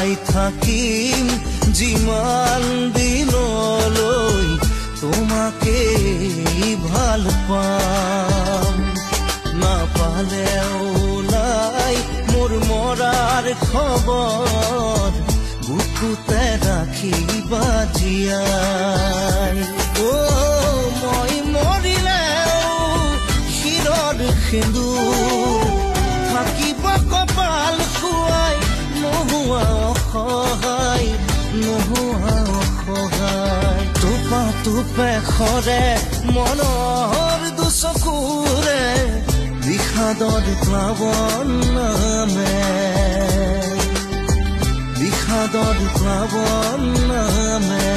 জীয়াই থাকিম যিমান দিনলৈ তোমাকে ভাল পাম নাপালেও নাই মোৰ মৰাৰ খবৰ বুকুতে ৰাখিবা জীয়াই মই মৰিলেও শিৰৰ সেন্দুৰ থাকিব কপাল খুৱাই নোহোৱা অসহায় টোপা টোপে সৰে মনৰ দুচকুৰে বিষাদৰ প্লাৱন নামে বিষাদৰ প্লাৱন নামে